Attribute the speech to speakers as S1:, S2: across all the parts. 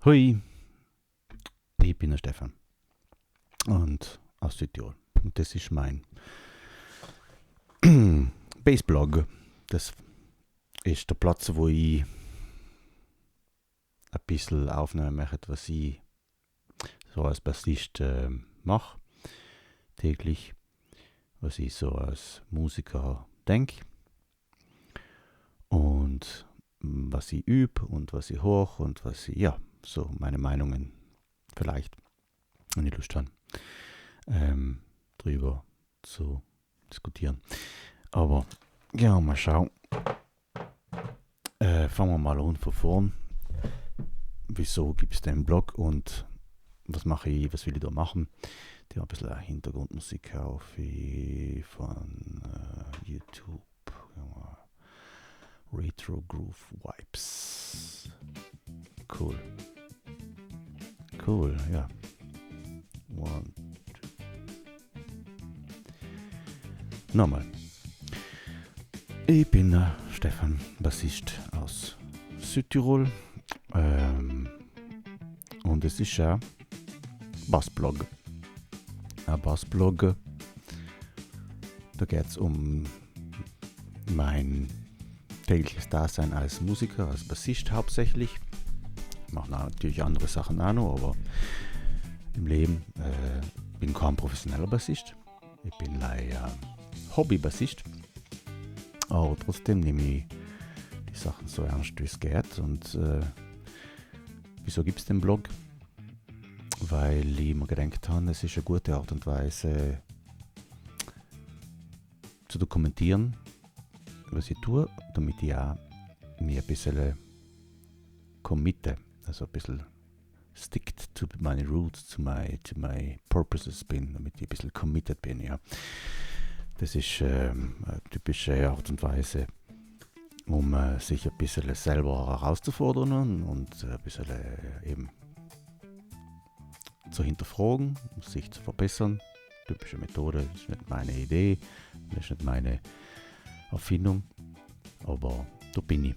S1: Hui, ich bin der Stefan und aus Südtirol. Und das ist mein Bassblog. Das ist der Platz, wo ich ein bisschen Aufnahmen mache, was ich so als Bassist mache, täglich, was ich so als Musiker denke und was ich übe und was ich hoch und was ich, ja, so meine Meinungen vielleicht, wenn ich Lust habe, drüber zu diskutieren. Aber ja, mal schauen. Fangen wir mal an von vorn. Wieso gibt es den Blog und was mache ich, was will ich da machen? Die haben ein bisschen Hintergrundmusik auf von YouTube. Ja, Retro Groove Vibes. Cool, ja. One, two. Nochmal. Ich bin Stefan, Bassist aus Südtirol. Und es ist ein Bassblog. Ein Bassblog, da geht es um mein tägliches Dasein als Musiker, als Bassist hauptsächlich. Ich mache natürlich andere Sachen auch noch, aber im Leben bin kein professioneller Bassist. Ich bin Hobby-Bassist. Aber trotzdem nehme ich die Sachen so ernst, wie es geht. Und wieso gibt es den Blog? Weil ich mir gedacht habe, es ist eine gute Art und Weise zu dokumentieren, was ich tue, damit ich auch mir ein bisschen committe, also ein bisschen stickt to meine Roots, to my purposes bin, damit ich ein bisschen committed bin, ja. Das ist eine typische Art und Weise, um sich ein bisschen selber herauszufordern und ein bisschen eben zu hinterfragen, sich zu verbessern. Typische Methode, das ist nicht meine Idee, das ist nicht meine Erfindung, aber da bin ich.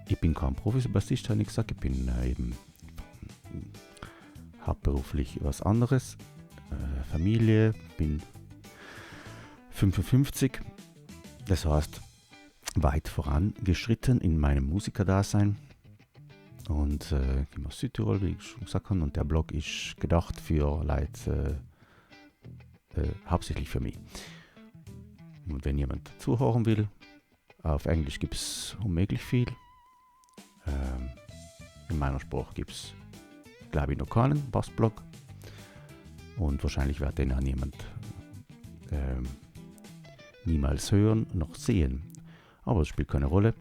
S1: Ich bin kein Profi-Bassist, habe ich gesagt, ich bin eben hauptberuflich was anderes. Familie, bin 55, das heißt weit vorangeschritten in meinem Musikerdasein und ich komme aus Südtirol, wie ich schon gesagt habe, und der Blog ist gedacht für Leute hauptsächlich für mich. Und wenn jemand zuhören will, auf Englisch gibt es unmöglich viel. In meiner Sprache gibt es, glaube ich, noch keinen Bassblog. Und wahrscheinlich wird den auch niemand niemals hören noch sehen. Aber es spielt keine Rolle.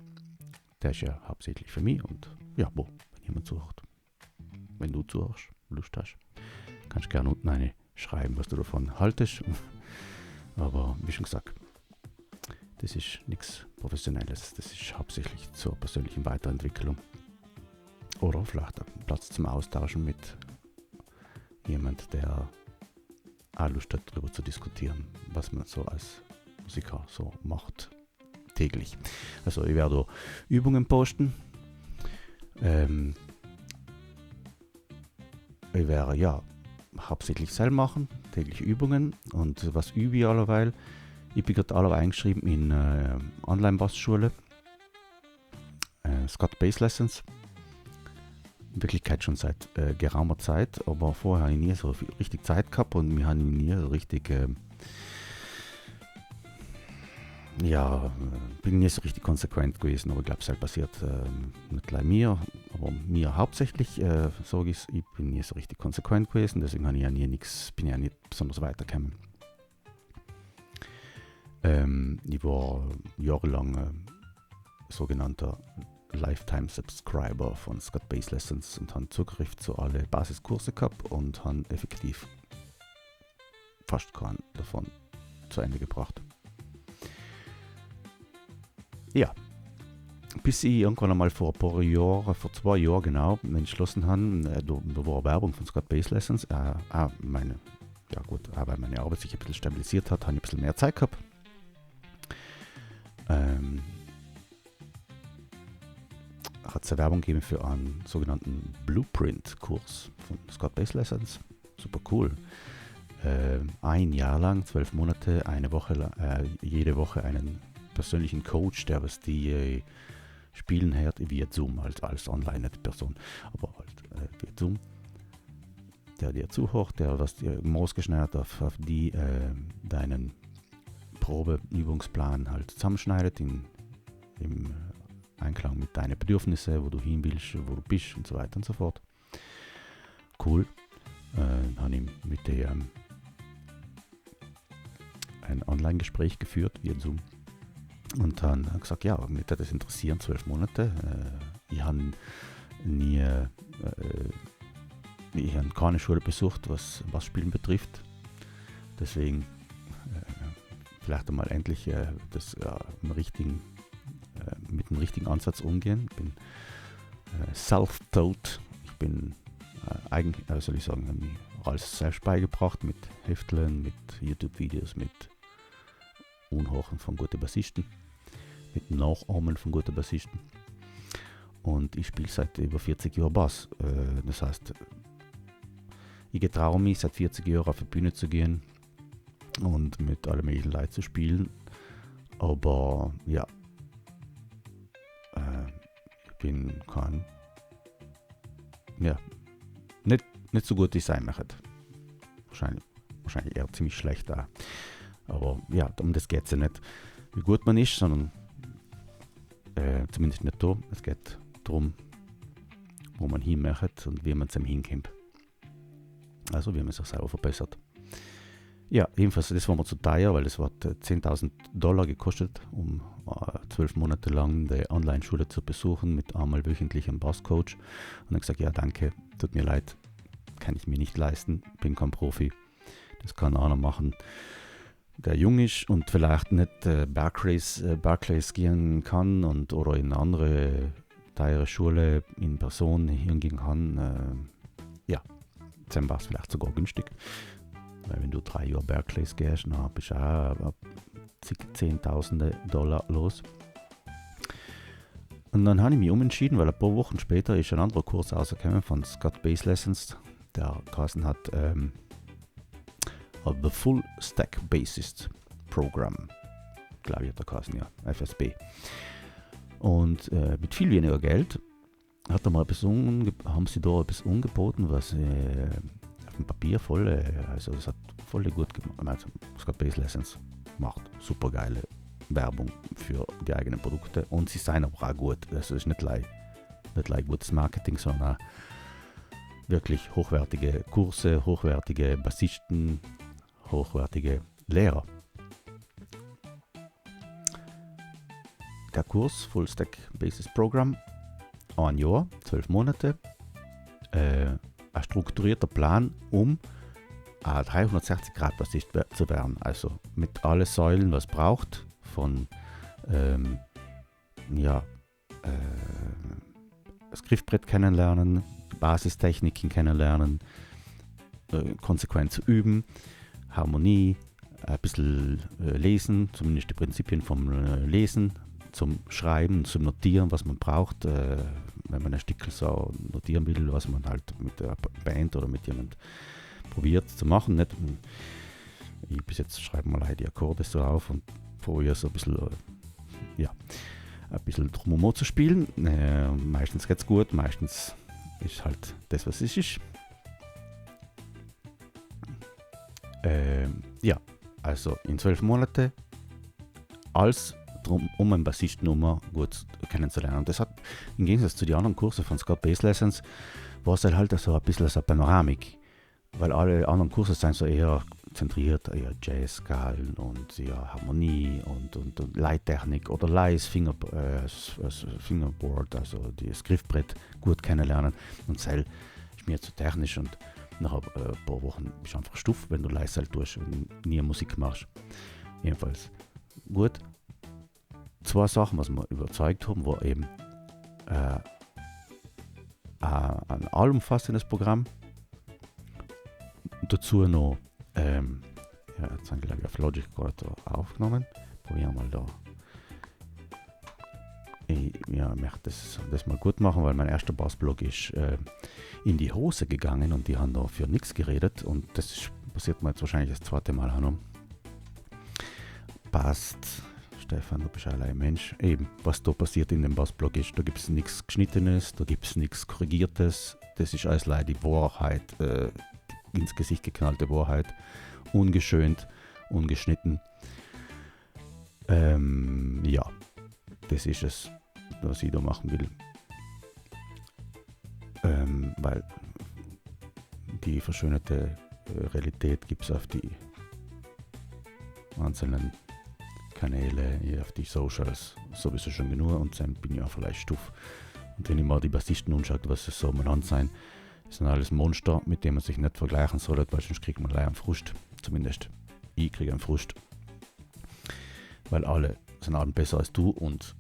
S1: Der ist ja hauptsächlich für mich. Und ja, wenn jemand zuhört. Wenn du zuhörst, Lust hast, kannst du gerne unten eine schreiben, was du davon haltest. Aber wie schon gesagt, das ist nichts Professionelles. Das ist hauptsächlich zur persönlichen Weiterentwicklung. Oder vielleicht ein Platz zum Austauschen mit jemand, der auch Lust hat, darüber zu diskutieren, was man so als Musiker so macht, täglich. Also ich werde Übungen posten. Ich werde ja hauptsächlich selber machen, tägliche Übungen. Und was übe ich allerweil? Ich bin gerade alle eingeschrieben in Online-Bassschule, Scott Bass Lessons. In Wirklichkeit schon seit geraumer Zeit, aber vorher habe ich nie so richtig Zeit gehabt und wir haben nie so richtig, bin nie so richtig konsequent gewesen, aber ich glaube, es halt passiert nicht gleich mir, aber mir hauptsächlich, sage ich, ich bin nie so richtig konsequent gewesen, deswegen habe ich ja bin ja nicht besonders weitergekommen. Ich war jahrelang sogenannter Lifetime Subscriber von Scott Bass Lessons und habe Zugriff zu alle Basiskurse gehabt und habe effektiv fast keinen davon zu Ende gebracht. Ja, bis ich irgendwann einmal vor ein paar Jahren, vor 2 Jahren genau, entschlossen habe, da war eine Werbung von Scott Bass Lessons, auch weil meine Arbeit sich ein bisschen stabilisiert hat, habe ich ein bisschen mehr Zeit gehabt. Hat es eine Werbung gegeben für einen sogenannten Blueprint-Kurs von Scott Bass Lessons. Super cool. 1 Jahr lang, 12 Monate, jede Woche einen persönlichen Coach, der was die spielen hört via Zoom, halt als Online-Person, aber halt via Zoom. Der dir zuhört, der was dir maßgeschneidert auf die deinen Probeübungsplan halt zusammenschneidet im Einklang mit deinen Bedürfnissen, wo du hin willst, wo du bist und so weiter und so fort. Cool. Habe ich mit der ein Online-Gespräch geführt via Zoom und dann gesagt, ja, mich würde das interessieren, 12 Monate. Ich habe keine Schule besucht, was Spielen betrifft. Deswegen vielleicht einmal endlich das mit dem richtigen Ansatz umgehen. Ich bin self-taught. Ich bin habe mich alles selbst beigebracht mit Hefteln, mit YouTube-Videos, mit Unhören von guten Bassisten, mit Nachahmen von guten Bassisten. Und ich spiele seit über 40 Jahren Bass. Das heißt, ich getraue mich seit 40 Jahren auf die Bühne zu gehen und mit allen möglichen Leuten zu spielen. Aber ja, ich bin nicht so gut, wie ich sein möchte. Wahrscheinlich eher ziemlich schlecht da. Aber ja, um das geht es ja nicht, wie gut man ist, sondern zumindest nicht da. Es geht darum, wo man hin möchte und wie man zum hinkommt. Also wie man sich selber verbessert. Ja, jedenfalls, das war mir zu teuer, weil das hat $10.000 gekostet, um 12 Monate lang die Online-Schule zu besuchen mit einmal wöchentlichem Basscoach. Und dann habe ich gesagt, ja danke, tut mir leid, kann ich mir nicht leisten, bin kein Profi. Das kann einer machen, der jung ist und vielleicht nicht Barclays gehen kann oder in eine andere teure Schule in Person hingehen kann. Ja, dann war es vielleicht sogar günstig. Weil wenn du 3 Jahre Barclays gehst, dann bist du auch Zehntausende Dollar los. Und dann habe ich mich umentschieden, weil ein paar Wochen später ist ein anderer Kurs rausgekommen von Scott Bass Lessons, der geheißen hat The Full Stack Bassist Program. Glaube ich hat der geheißen, ja, FSB. Und mit viel weniger Geld haben sie da etwas angeboten, was auf dem Papier also das hat voll gut gemacht. Also Scott Bass Lessons macht super geile Werbung für die eigenen Produkte und sie seien aber auch gut. Also es ist nicht gutes Marketing, sondern auch wirklich hochwertige Kurse, hochwertige Bassisten, hochwertige Lehrer. Der Kurs Full Stack Bassist Program, 1 Jahr, 12 Monate, ein strukturierter Plan, um ein 360-Grad-Bassist zu werden. Also mit allen Säulen, was braucht, von das Griffbrett kennenlernen, Basistechniken kennenlernen, konsequent zu üben, Harmonie, ein bisschen lesen, zumindest die Prinzipien vom Lesen, zum Schreiben, zum Notieren, was man braucht, wenn man ein Stück so notieren will, was man halt mit der Band oder mit jemand probiert zu machen. Nicht? Ich bis jetzt schreibe mal die Akkorde so auf und probiere so ein bisschen drumherum zu spielen. Meistens geht es gut, meistens ist halt das, was es ist. Also in 12 Monaten alles drum, um einen Bassistennummer gut kennenzulernen. Und das hat im Gegensatz zu den anderen Kursen von Scott Bass Lessons, war es halt so ein bisschen so eine Panoramik. Weil alle anderen Kurse sind so eher zentriert, eher Jazz-Skalen und eher Harmonie und Leittechnik oder Fingerboard, also das Griffbrett gut kennenlernen. Und Cell ist mir zu technisch und nach ein paar Wochen bist du einfach stuff, wenn du leise halt tust und nie Musik machst. Jedenfalls gut. 2 Sachen, was wir überzeugt haben, war eben ein allumfassendes Programm. Dazu noch, jetzt haben wir glaube ich auf Logic gerade aufgenommen. Probieren wir mal da. Ich möchte das mal gut machen, weil mein erster Bassblog ist in die Hose gegangen und die haben da für nichts geredet und das passiert mir jetzt wahrscheinlich das 2. Mal auch noch. Passt. Stefan, du bist allein Mensch. Eben, was da passiert in dem Bassblog ist, da gibt es nichts Geschnittenes, da gibt es nichts Korrigiertes. Das ist alles leider die Wahrheit, ins Gesicht geknallte Wahrheit. Ungeschönt, ungeschnitten. Ja, das ist es, was ich da machen will. Weil die verschönerte Realität gibt es auf die einzelnen Kanäle, auf die Socials sowieso schon genug und dann bin ich auch vielleicht stuff. Und wenn ich mal die Bassisten anschaue, was es so miteinander sein, das sind alles Monster, mit denen man sich nicht vergleichen soll, weil sonst kriegt man leider einen Frust. Zumindest ich kriege einen Frust. Weil alle sind alle besser als du und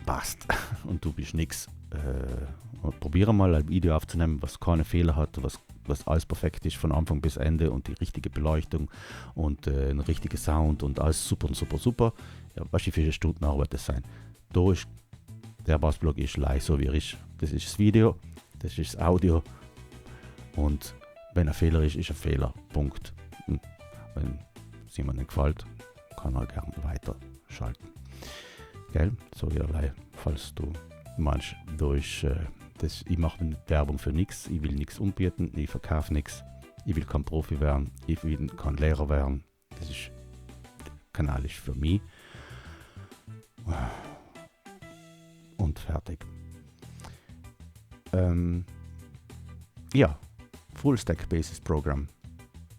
S1: passt. Und du bist nix. Probiere mal ein Video aufzunehmen, was keine Fehler hat, was alles perfekt ist von Anfang bis Ende und die richtige Beleuchtung und ein richtiger Sound und alles super, super, super. Ja, was wie viele Stunden Arbeit das sein. Da ist der Bassblog ist live so wie er ist. Das ist das Video, das ist das Audio und wenn ein Fehler ist, ist ein Fehler. Punkt. Wenn es jemandem nicht gefällt, kann er gerne weiterschalten. Gell? So allerlei, falls du meinst, da ist ich mache Werbung für nichts, ich will nichts anbieten, ich verkaufe nichts, ich will kein Profi werden, ich will kein Lehrer werden. Das ist Kanal ist für mich. Und fertig. Ja, Full Stack Basis Programm.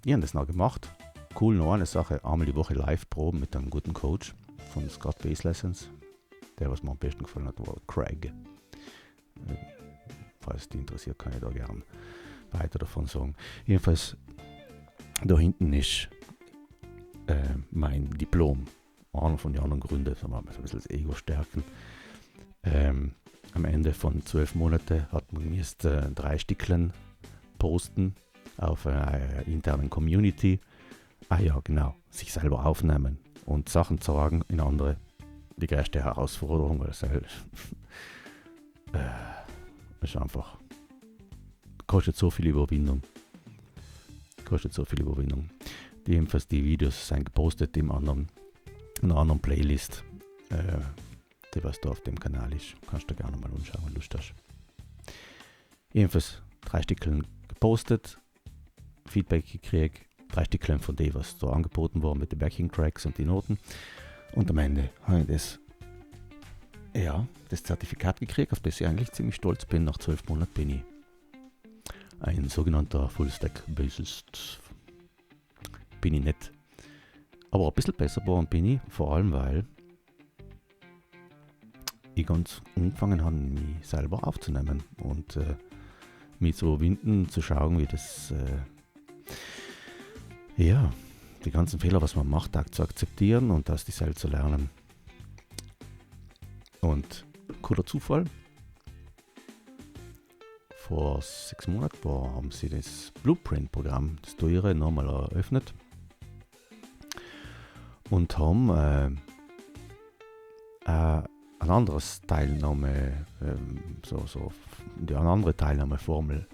S1: Ich habe das noch gemacht. Cool, noch eine Sache, einmal die Woche live proben mit einem guten Coach von Scott Bass Lessons. Der, was mir am besten gefallen hat, war Craig. Falls die interessiert, kann ich da gerne weiter davon sagen. Jedenfalls, da hinten ist mein Diplom. Einer von den anderen Gründen, sagen wir mal, so ein bisschen das Ego stärken. Am Ende von 12 Monaten hat man jetzt 3 Stückchen posten auf einer internen Community. Ah ja, genau, sich selber aufnehmen und Sachen sagen in andere. Die größte Herausforderung, weil es ist einfach, kostet so viel Überwindung. Jedenfalls die Videos sind gepostet in einer anderen Playlist, die was da auf dem Kanal ist. Kannst du gerne mal anschauen, wenn du Lust hast. Jedenfalls 3 Stückchen gepostet, Feedback gekriegt, 3 Stückchen von dem, was da angeboten war mit den Backing Tracks und die Noten. Und am Ende habe ich das Zertifikat gekriegt, auf das ich eigentlich ziemlich stolz bin. Nach 12 Monaten bin ich ein sogenannter Full-Stack Bassist. Bin ich nicht. Aber ein bisschen besser geworden bin ich, vor allem weil ich ganz angefangen habe, mich selber aufzunehmen und mich zu überwinden, zu schauen, wie das die ganzen Fehler, was man macht, zu akzeptieren und aus die selbst zu lernen. Und cooler Zufall. Vor 6 Monaten haben sie das Blueprint-Programm, das teure, nochmal eröffnet. Und haben ein anderes Teilnahme, eine andere Teilnahmeformel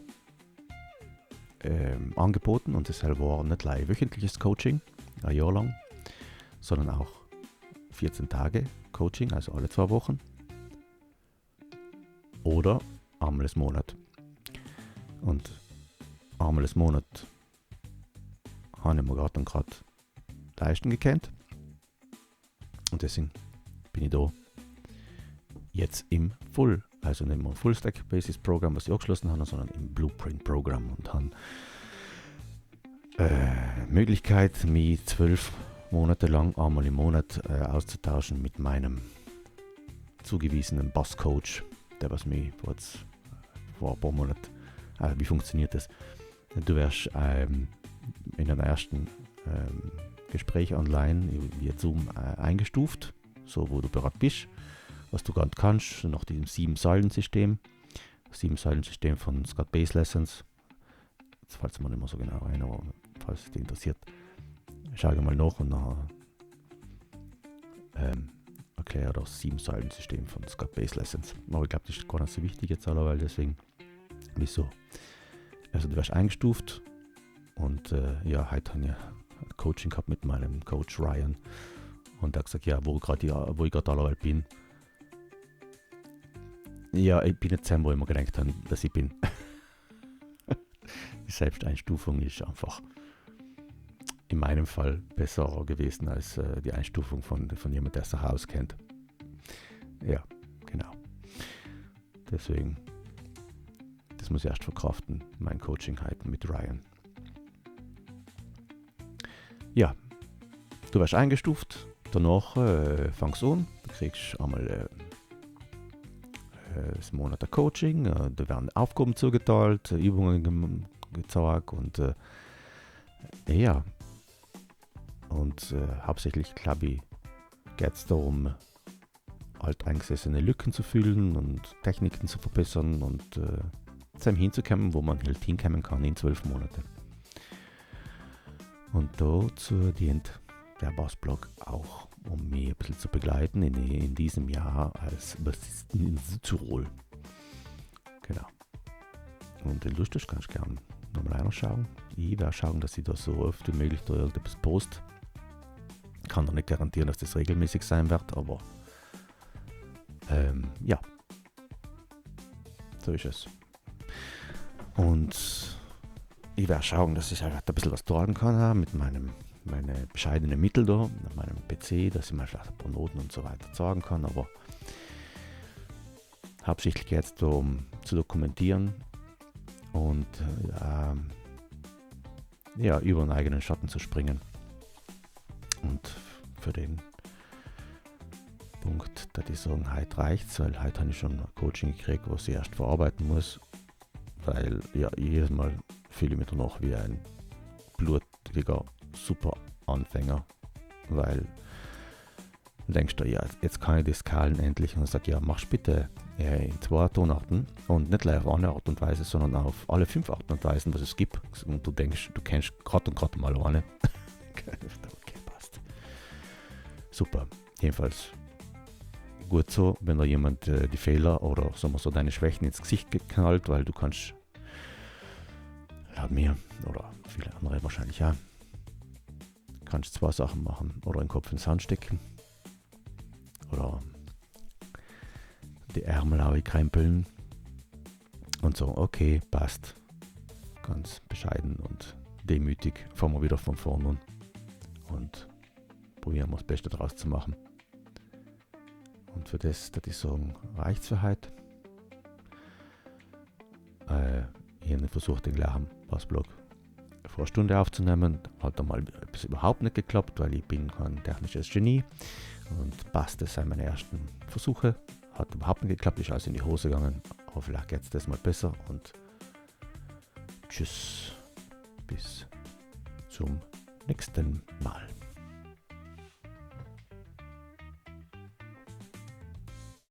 S1: angeboten, und deshalb war nicht gleich wöchentliches Coaching, ein Jahr lang, sondern auch 14 Tage Coaching, also alle 2 Wochen oder einmal im Monat. Und einmal im Monat habe ich mir gerade leisten gekannt, und deswegen bin ich da jetzt im also nicht mehr im Full-Stack Basis Programm, was ich abgeschlossen habe, sondern im Blueprint Programm, und habe Möglichkeit, mich 12 Monate lang einmal im Monat auszutauschen mit meinem zugewiesenen Basscoach, der was mich vor ein paar Monaten, wie funktioniert das? Du wirst in einem ersten Gespräch online via Zoom eingestuft so wo du bereit bist, was du gerade kannst, nach diesem 7-Säulen-System. 7-Säulen-System von Scott Base Lessons. Jetzt fällt es mir nicht mehr so genau ein, aber falls es dich interessiert, schau ich mal nach und nachher erkläre das 7-Säulen-System von Scott Base Lessons. Aber ich glaube, das ist gar nicht so wichtig jetzt allerweil, deswegen, wieso? Also du wirst eingestuft und ja, heute habe ich ein Coaching gehabt mit meinem Coach Ryan und er hat gesagt, ja, wo ich gerade allerweil bin. Ja, ich bin jetzt wo ich mir gedacht habe, dass ich bin. Die Selbsteinstufung ist einfach in meinem Fall besser gewesen als die Einstufung von jemandem, der sich auskennt. Ja, genau. Deswegen, das muss ich erst verkraften, mein Coaching heute mit Ryan. Ja, du wirst eingestuft, danach fangst du an, du kriegst einmal das Monat der Coaching, da werden Aufgaben zugeteilt, Übungen gezeigt und ja, und hauptsächlich, glaube ich, geht es darum, alteingesessene Lücken zu füllen und Techniken zu verbessern und zu einem hinzukommen, wo man halt hinkommen kann in 12 Monaten. Und dazu dient der Bossblog auch, um mich ein bisschen zu begleiten in diesem Jahr als Bassisten in Südtirol. Genau. Und wenn du Lust hast, kannst du gerne nochmal reinschauen. Ich werde schauen, dass ich da so oft wie möglich da irgendetwas poste. Kann doch nicht garantieren, dass das regelmäßig sein wird, aber ja, so ist es. Und ich werde schauen, dass ich halt ein bisschen was tragen kann mit meine bescheidenen Mittel da, mit meinem PC, dass ich mal vielleicht ein paar Noten und so weiter sagen kann, aber hauptsächlich geht es darum zu dokumentieren und ja, über den eigenen Schatten zu springen. Und für den Punkt, da ich sagen, heute reicht's, weil heute habe ich schon ein Coaching gekriegt, was ich erst verarbeiten muss, weil ja, jedes Mal fühle ich mich danach wie ein blutiger super Anfänger, weil du denkst du, ja, jetzt kann ich die Skalen endlich, und dann sag ich, ja, mach's bitte in 2 Tonarten und nicht gleich auf eine Art und Weise, sondern auf alle 5 Arten und Weisen, was es gibt, und du denkst, du kennst gerade mal eine. Okay, passt. Super, jedenfalls gut so, wenn da jemand die Fehler oder sagen wir so deine Schwächen ins Gesicht geknallt, weil du kannst laut mir oder viele andere wahrscheinlich auch, kannst 2 Sachen machen, oder den Kopf ins Sand stecken oder die Ärmel krempeln und so, okay, passt, ganz bescheiden und demütig fangen wir wieder von vorne an und probieren wir das Beste daraus zu machen. Und für das, dass ich sagen, reicht es für heute. Ich habe versucht, den gleichen Bassblog vor einer Stunde aufzunehmen. Hat einmal etwas überhaupt nicht geklappt, weil ich bin kein technisches Genie. Und passt, das sind meine ersten Versuche. Hat überhaupt nicht geklappt, ist alles in die Hose gegangen. Aber vielleicht geht es das mal besser. Und tschüss, bis zum nächsten Mal.